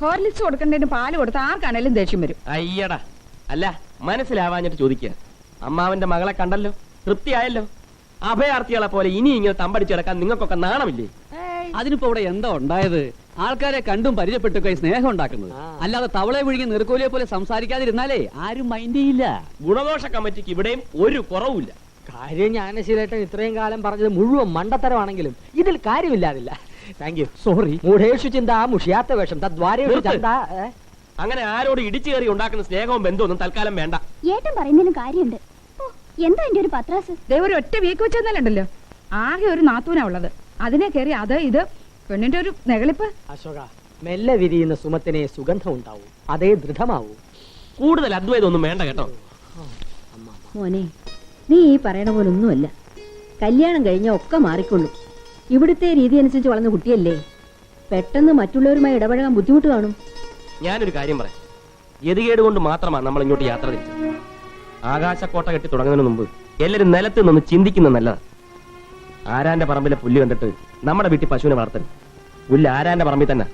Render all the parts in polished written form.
Horlicks കൊടുക്കേണ്ടതിന് പാല് കൊടുത്ത് ആർക്കാണേലും ദേഷ്യം വരും. അയ്യടാ, അല്ല മനസ്സിലാവാഞ്ഞിട്ട് ചോദിക്കുക. അമ്മാവന്റെ മകളെ കണ്ടല്ലോ, തൃപ്തിയായല്ലോ. അഭയാർത്ഥികളെ പോലെ ഇനി ഇങ്ങനെ തമ്പടിച്ച് കിടക്കാൻ നിങ്ങൾക്കൊക്കെ നാണമില്ലേ? അതിനിപ്പോ ഇവിടെ എന്താ ഉണ്ടായത്? ആൾക്കാരെ കണ്ടും പരിചയപ്പെട്ടൊക്കെ സ്നേഹം ഉണ്ടാക്കുന്നത്, അല്ലാതെ തവളെ വിഴുങ്ങി നീർക്കോലിയെ പോലെ സംസാരിക്കാതിരുന്നാലേ ആരും മൈൻഡ് ചെയ്യില്ല. ഗുണദോഷ കമ്മിറ്റിക്ക് ഇവിടെയും ഒരു കുറവുമില്ല. കാര്യം ജ്ഞാനശീലേട്ടൻ ഇത്രയും കാലം പറഞ്ഞത് മുഴുവൻ മണ്ടത്തരമാണെങ്കിലും ഇതിൽ കാര്യമില്ലാതില്ല. Thank you. സോറി. മൂഢേഷു ചിന്ത മുഷിയാത്ത വേഷം തദ്വാരേഷു ചന്ത. അങ്ങനെ ആരോട് ഇടിച്ചു കയറി ഉണ്ടാക്കുന്ന സ്നേഹവും ബന്ധമൊന്നും തൽക്കാലം വേണ്ട. ഏട്ടൻ പറയുന്നതിനും കാര്യമുണ്ട്. എന്താ എന്റെ ഒരു പത്രാസ്? ഒരു ഒറ്റ വീക്ക് വെച്ചെന്നല്ലുണ്ടല്ലോ. ആകെ ഒരു നാത്തൂനാ ഉള്ളത്. അതിനെ കയറി അത് ഇത് പെണ്ണിന്റെ ഒരു നെകളിപ്പ്. അശോക, മെല്ലെ വിരിയുന്ന സുമത്തിനെ സുഗന്ധം ഉണ്ടാവൂ, അതേ ദൃഢമാവൂ. കൂടുതൽ അദ്വൈതമൊന്നും വേണ്ട കേട്ടോ. മോനെ, നീ ഈ പറയണ പോലെ ഒന്നുമല്ല. കല്യാണം കഴിഞ്ഞാൽ ഒക്കെ മാറിക്കൊള്ളും. ഇവിടുത്തെ രീതി അനുസരിച്ച് വളർന്ന കുട്ടിയല്ലേ, പെട്ടെന്ന് മറ്റുള്ളവരുമായി ഇടപഴകാൻ ബുദ്ധിമുട്ട് കാണും. ഞാനൊരു കാര്യം പറയാം. ഗതികേട് കൊണ്ട് മാത്രമാണ് നമ്മൾ ഇങ്ങോട്ട് യാത്ര തിരിച്ചത്. ആകാശക്കോട്ട കെട്ടി തുടങ്ങുന്നതിന് മുമ്പ് എല്ലാവരും നിലത്ത് നിന്ന് ചിന്തിക്കുന്നത് നല്ലതാണ്. ആരാന്റെ പറമ്പിലെ പുല്ല് കണ്ടിട്ട് നമ്മുടെ വീട്ടിൽ പശുവിനെ വളർത്തരുത്. പുല്ല് ആരാന്റെ പറമ്പിൽ തന്നെ.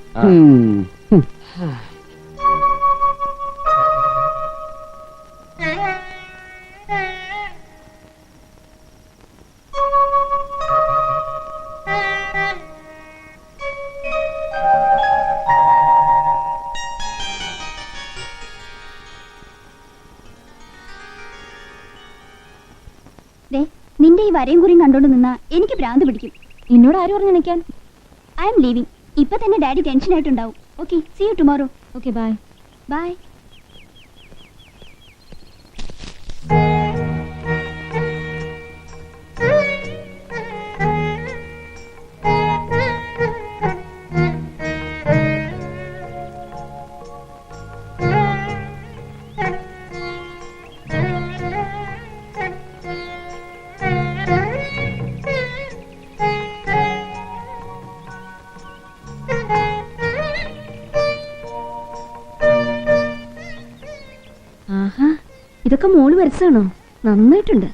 നിന്റെ ഈ വരയും കുറിയും കണ്ടോണ്ട് നിന്നാ എനിക്ക് ഭ്രാന്ത് പിടിക്കും. എന്നോട് ആരും പറഞ്ഞു നിൽക്കാൻ? I am leaving. ഇപ്പൊ തന്നെ ഡാഡി ടെൻഷൻ ആയിട്ടുണ്ടാവും. Okay, see you tomorrow. Okay, bye. Bye. ഇതൊക്കെ മോള് വരച്ചാണോ? നന്നായിട്ടുണ്ട്.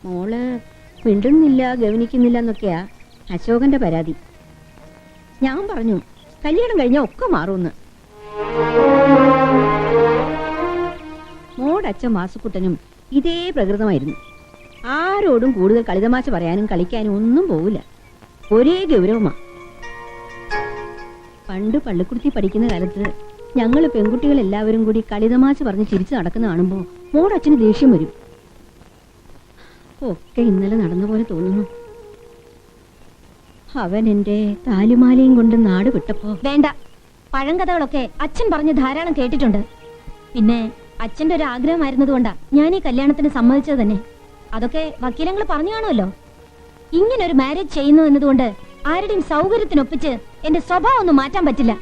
മോള് മിണ്ടുന്നില്ല, ഗവനിക്കുന്നില്ല എന്നൊക്കെയാ അശോകന്റെ പരാതി. ഞാൻ പറഞ്ഞു കല്യാണം കഴിഞ്ഞാൽ ഒക്കെ മാറുമെന്ന്. മോടെ അച്ഛൻ വാസുക്കുട്ടനും ഇതേ പ്രകൃതമായിരുന്നു. ആരോടും കൂടുതൽ കളിതമാശ പറയാനും കളിക്കാനും ഒന്നും പോവില്ല. ഒരേ ഗൗരവമാ. പണ്ട് പള്ളിക്കുടുത്തി പഠിക്കുന്ന കാലത്ത് ഞങ്ങൾ പെൺകുട്ടികൾ എല്ലാവരും കൂടി കളിതമാശ പറഞ്ഞ് ചിരിച്ചു നടക്കുന്ന കാണുമ്പോ മോടെ അച്ഛന് ദേഷ്യം വരും. ഒക്കെ ഇന്നലെ നടന്ന പോലെ തോന്നുന്നു. അവൻ എന്റെ താലിമാലയും കൊണ്ട് നാട് വിട്ടപ്പോ. വേണ്ട, പഴങ്കഥകളൊക്കെ അച്ഛൻ പറഞ്ഞ് ധാരാളം കേട്ടിട്ടുണ്ട്. പിന്നെ അച്ഛന്റെ ഒരു ആഗ്രഹമായിരുന്നതുകൊണ്ടാ ഞാൻ ഈ കല്യാണത്തിന് സമ്മതിച്ചത് തന്നെ. അതൊക്കെ വക്കീലങ്ങൾ പറഞ്ഞു കാണുമല്ലോ. ഇങ്ങനെ ഒരു മാരേജ് ചെയ്യുന്നു എന്നതുകൊണ്ട് ആരുടെയും സൗകര്യത്തിനൊപ്പിച്ച് എന്റെ സ്വഭാവം ഒന്നും മാറ്റാൻ പറ്റില്ല.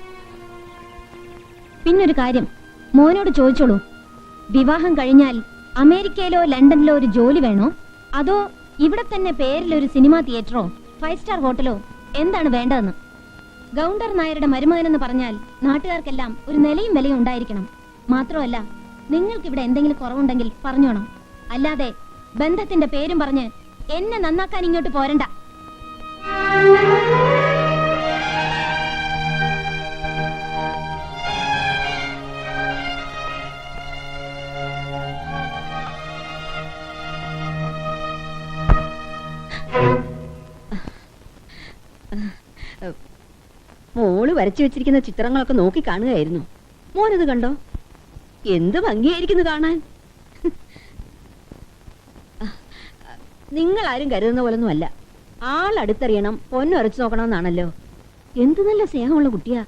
പിന്നൊരു കാര്യം, മോനോട് ചോദിച്ചോളൂ. വിവാഹം കഴിഞ്ഞാൽ അമേരിക്കയിലോ ലണ്ടനിലോ ഒരു ജോലി വേണോ, അതോ ഇവിടെ തന്നെ പേരിലൊരു സിനിമാ തിയേറ്ററോ 5 സ്റ്റാർ ഹോട്ടലോ എന്താണ് വേണ്ടതെന്ന്. ഗൗണ്ടർ നായരുടെ മരുമകനെന്ന് പറഞ്ഞാൽ നാട്ടുകാർക്കെല്ലാം ഒരു നിലയും വിലയും ഉണ്ടായിരിക്കണം. മാത്രമല്ല, നിങ്ങൾക്കിവിടെ എന്തെങ്കിലും കുറവുണ്ടെങ്കിൽ പറഞ്ഞോണം. അല്ലാതെ ബന്ധത്തിന്റെ പേരും പറഞ്ഞ് എന്നെ നന്നാക്കാൻ ഇങ്ങോട്ട് പോരണ്ട. മോള് വരച്ചു വെച്ചിരിക്കുന്ന ചിത്രങ്ങളൊക്കെ നോക്കി കാണുകയായിരുന്നു. മോനത് കണ്ടോ? എന്ത് ഭംഗിയായിരിക്കുന്നു കാണാൻ. നിങ്ങൾ ആരും കരുതുന്ന പോലൊന്നും അല്ല. ആളടുത്തറിയണം, പൊന്നുറച്ചു നോക്കണമെന്നാണല്ലോ. എന്ത് നല്ല സ്നേഹമുള്ള കുട്ടിയാ.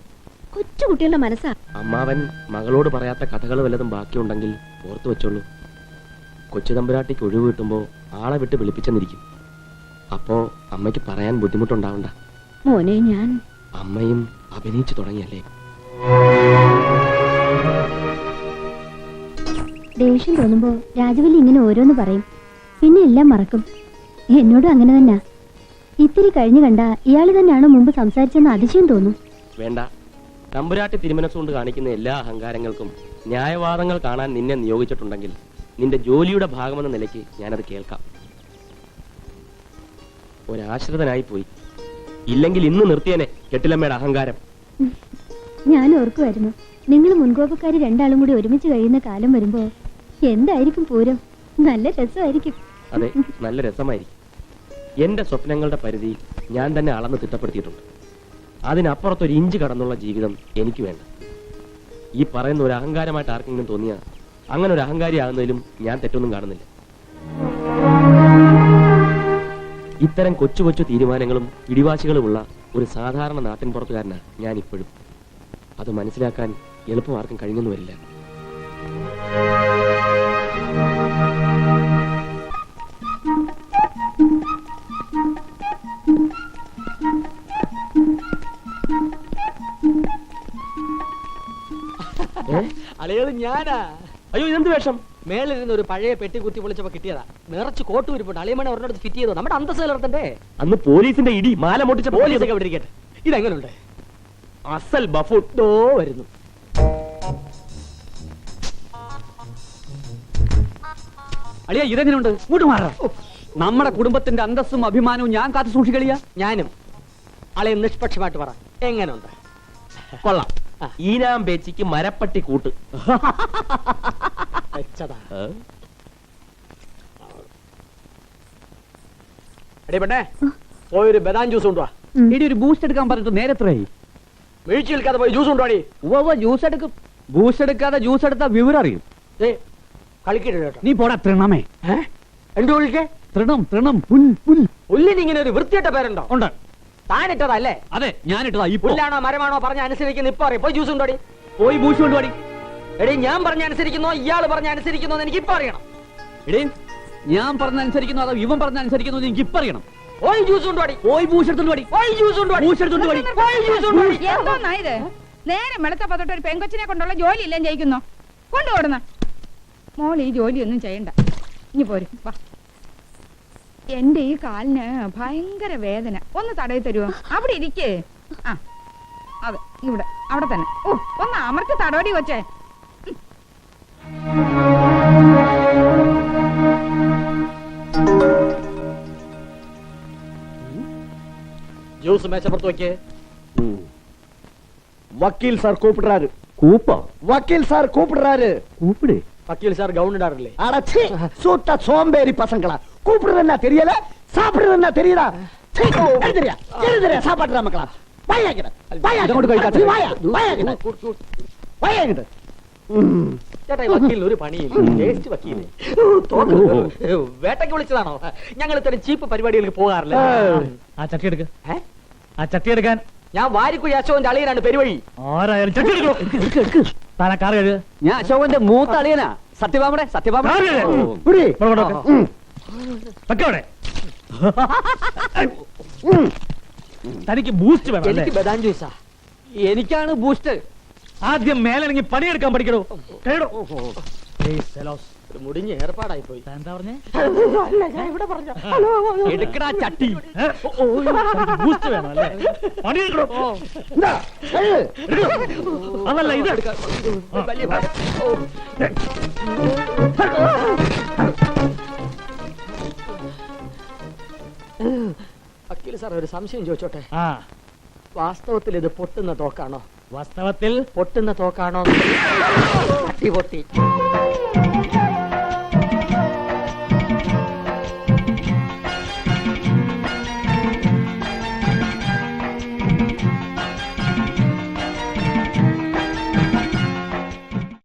കൊച്ചു കുട്ടികളുടെ മനസ്സാ. അമ്മാവൻ മകളോട് പറയാത്ത കഥകൾ വല്ലതും ബാക്കിയുണ്ടെങ്കിൽ ഓർത്തു വെച്ചോളൂ. കൊച്ചു തമ്പുരാട്ടിക്ക് ഒഴിവ് കിട്ടുമ്പോ ആളെ വിട്ട് വിളിപ്പിച്ചെന്നിരിക്കും. അപ്പോ അമ്മയ്ക്ക് പറയാൻ ബുദ്ധിമുട്ടുണ്ടാവണ്ട. മോനെ, ഞാൻ അമ്മയും അഭിനയിച്ചു തുടങ്ങിയല്ലേ. ദേഷ്യം തോന്നുമ്പോ രാജവല്ലി ഇങ്ങനെ ഓരോന്ന് പറയും, പിന്നെ എല്ലാം മറക്കും. എന്നോടും അങ്ങനെ തന്നെ. ഇത്തിരി കഴിഞ്ഞു കണ്ട ഇയാള് തന്നെയാണ് മുമ്പ് സംസാരിച്ചെന്ന് അതിശയം തോന്നും. വേണ്ട, തമ്പുരാട്ടി തിരുമനസ്സുകൊണ്ട് കാണിക്കുന്ന എല്ലാ അഹങ്കാരങ്ങൾക്കും ന്യായവാദങ്ങൾ കാണാൻ നിന്നെ നിയോഗിച്ചിട്ടുണ്ടെങ്കിൽ നിന്റെ ജോലിയുടെ ഭാഗമെന്ന നിലയ്ക്ക് ഞാനത് കേൾക്കാം. ഒരാശ്രിതനായി പോയി. ഇല്ലെങ്കിൽ ഇന്ന് നിർത്തിയനെ കെട്ടിലമ്മയുടെ അഹങ്കാരം. ഞാൻ ഓർക്കുമായിരുന്നു നിങ്ങൾ മുൻകോപക്കാര് രണ്ടാളും കൂടി ഒരുമിച്ച് കഴിയുന്ന കാലം വരുമ്പോ എന്തായിരിക്കും പൂരം. നല്ല രസമായിരിക്കും. അതെ, നല്ല രസമായിരിക്കും. എന്റെ സ്വപ്നങ്ങളുടെ പരിധി ഞാൻ തന്നെ അളന്ന് തിട്ടപ്പെടുത്തിയിട്ടുണ്ട്. അതിനപ്പുറത്തൊരു ഇഞ്ച് കടന്നുള്ള ജീവിതം എനിക്ക് വേണ്ട. ഈ പറയുന്ന ഒരു അഹങ്കാരമായിട്ട് ആർക്കെങ്കിലും തോന്നിയാ അങ്ങനെ ഒരു അഹങ്കാരിയാകുന്നതിലും ഞാൻ തെറ്റൊന്നും കാണുന്നില്ല. ഇത്തരം കൊച്ചു കൊച്ചു തീരുമാനങ്ങളും പിടിവാശികളുമുള്ള ഒരു സാധാരണ നാട്ടിൻപുറത്തുകാരനാണ് ഞാൻ ഇപ്പോഴും. അത് മനസ്സിലാക്കാൻ എളുപ്പം ആർക്കും കഴിഞ്ഞെന്ന് വരില്ല. അളിയത് ഞാനാ. അയ്യോ, ഇതെന്ത് വേഷം? മേളിലിരുന്ന് ഒരു പഴയ പെട്ടി കുത്തി പൊളിച്ചപ്പോ കിട്ടിയതാ. നിറച്ച് കോട്ട് ഉരുപ്പുണ്ട്. അളിയമണ ഒരെണ്ണം ഫിറ്റ് ചെയ്തോ. നമ്മുടെ അന്തസ് നിലർത്തണ്ടേ. അന്ന് പോലീസിന്റെ ഇടി മാല പൊട്ടിച്ച പോലീസൊക്കെ ഇവിടെ ഇരിക്കട്ടെ. ഇതെങ്ങനുണ്ട്? അസൽ ബഫൂൺ. ദോ വരുന്നു. അളിയ ഇതെങ്ങനെയുണ്ട്? ഇങ്ങോട്ട് മാറാം. നമ്മുടെ കുടുംബത്തിന്റെ അന്തസ്സും അഭിമാനവും ഞാൻ കാത്തു സൂക്ഷിക്കളിയ. ഞാനും. അളിയെ നിഷ്പക്ഷമായിട്ട് പറ, എങ്ങനുണ്ട്? കൊള്ളാം. ഈനാം പേച്ചിക്ക് മരപ്പട്ടി കൂട്ട്. വെച്ചതാ. എടീ പെണ്ണേ, പോയൊരു ബദാം ജ്യൂസ് കൊണ്ടുവാ. ഇടി ഒരു ബൂസ്റ്റ് എടുക്കാൻ പറഞ്ഞിട്ട് നേരത്രയായി. വീഴ്ച നിൽക്കാതെ പോയി ജ്യൂസ് കൊണ്ടുവാടി. ജ്യൂസ് എടുക്കും. ബൂസ്റ്റ് എടുക്കാതെ ജ്യൂസ് എടുത്താ വിവരം അറിയും. കളിക്കരുത് കേട്ടോ. നീ പോടാ തൃണമേ. എന്ത് വിളിക്കേ? തൃണം തൃണം പുൽ പുൽ. പുല്ലിന് ഇങ്ങനെ ഒരു വൃത്തിയിട്ട പേരുണ്ടോ? ഉണ്ട്. താനിട്ടതല്ലേ? അതെ, ഞാനിട്ടതാ. ഈ പുല്ലാണോ മരമാണോ പറഞ്ഞ അനുസരിക്കുന്ന ഇപ്പൊ അറിയാം. പോയി ജ്യൂസ് കൊണ്ടുവാടി. പോയി ബൂസ്റ്റ് കൊണ്ടുപാടി. എടീ, ഞാൻ പറഞ്ഞ അനുസരിക്കുന്നോ ഇയാള് പറഞ്ഞ അനുസരിക്കുന്നോ എന്ന് എനിക്ക് ഇപ്പൊ അറിയണം. എടേ, ഞാൻ പറഞ്ഞ അനുസരിക്കുന്നു അതോ ഇവൻ പറഞ്ഞ അനുസരിക്കുന്നു എനിക്ക് ഇപ്പൊ അറിയണം. പോയി ജ്യൂസ് കൊണ്ടുവാടി. പോയി ബൂസ്റ്റ് എടുത്തോണ്ട് പാടി. പോയി ജ്യൂസ് കൊണ്ടുവാടി. ബൂസ്റ്റ് എടുത്തോണ്ട് പാടി. പോയി ജ്യൂസ് കൊണ്ടുവാടി. എന്തോന്നാ ഇത്? നേരെ വെളുത്തപ്പോ തൊട്ട് ഒരു പെങ്കൊച്ചിനെ കൊണ്ടുള്ള ജോലി ഇല്ലേ ജയിക്കുന്നോ? കൊണ്ടുപോടുന്ന മോൾ ഈ ജോലിയൊന്നും ചെയ്യണ്ട. ഇനി പോരും വാ. എന്റെ ഈ കാലിന് ഭയങ്കര വേദന. ഒന്ന് തടയി തരുമോ? അവിടെ ഇരിക്കേ. ആ അതെ, ഇവിടെ അവിടെ തന്നെ. ഓ, ഒന്ന് അമർത്തി തടവടി വെച്ചേ. ജ്യൂസ് മേശപ്പുറത്ത് വെക്കേ. வக்கீல் சார் கூப்பிடுறாரு. കൂപ്പോ? வக்கீல் சார் கூப்பிடுறாரு. കൂപ്പിട്. വക്കീൽ സാർ ഗൗൺ ഇടാറില്ലേ? அடச்சி சூத்த சோம்பேறி பசங்களா. கூப்பிடுறதுன்னா தெரியல, சாப்பிடுறதுன்னா தெரியுதா? எழுதுறியா எழுதுறியா சாப்பாடுற மக்களா. வாயாங்கிட்ட ഇതങ്ങോട്ട് കഴിക്കാത്ത. வாயாங்கிட்ட. ചേട്ടാ, ഈ വക്കീലിന് ഒരു പണിയില്ല. ടേസ്റ്റ് വക്കീല്. വേട്ടയ്ക്ക് വിളിച്ചതാണോ? ഞങ്ങൾ ഇത്തരം ചീപ്പ് പരിപാടികൾക്ക് പോകാറില്ല. ആ ചട്ടി എടുക്ക. ആ ചട്ടി എടുക്കാൻ. ഞാൻ വാരിക്കുഴി അശോകന്റെ അളിയനാണ് പെരുവഴി. ആരായാലും ചട്ടി എടുക്കോ. താനാ കാർ കഴുക. ഞാൻ അശോകന്റെ മൂത്ത അളിയനാ. സത്യഭാമടെ സത്യഭാമ. புடி. തനിക്ക് ബൂസ്റ്റ് വേണം. എനിക്ക് ബദാം ജ്യൂസാ. എനിക്കാണ് ബൂസ്റ്റ്. ആദ്യം മേലണെങ്കിൽ പണിയെടുക്കാൻ പഠിക്കണോ. ഒരു മുടിഞ്ഞ ഏർപ്പാടായി പോയി. എന്താ പറഞ്ഞേ? ഞാൻ ഇവിടെ പറഞ്ഞു. എടുക്കടാ ചട്ടി. ബൂസ്റ്റ് വേണം അല്ലേ? പണിയെടുക്കണോ. இந்தா, எழு. അതല്ല ഇത് എടുക്കാം. വലിയ പാട്. വക്കീൽ സാർ, ഒരു സംശയം ചോദിച്ചോട്ടെ? ആ, വാസ്തവത്തിൽ ഇത് പൊട്ടുന്ന തോക്കാണോ? വാസ്തവത്തിൽ പൊട്ടുന്ന തോക്കാണോ? പൊട്ടി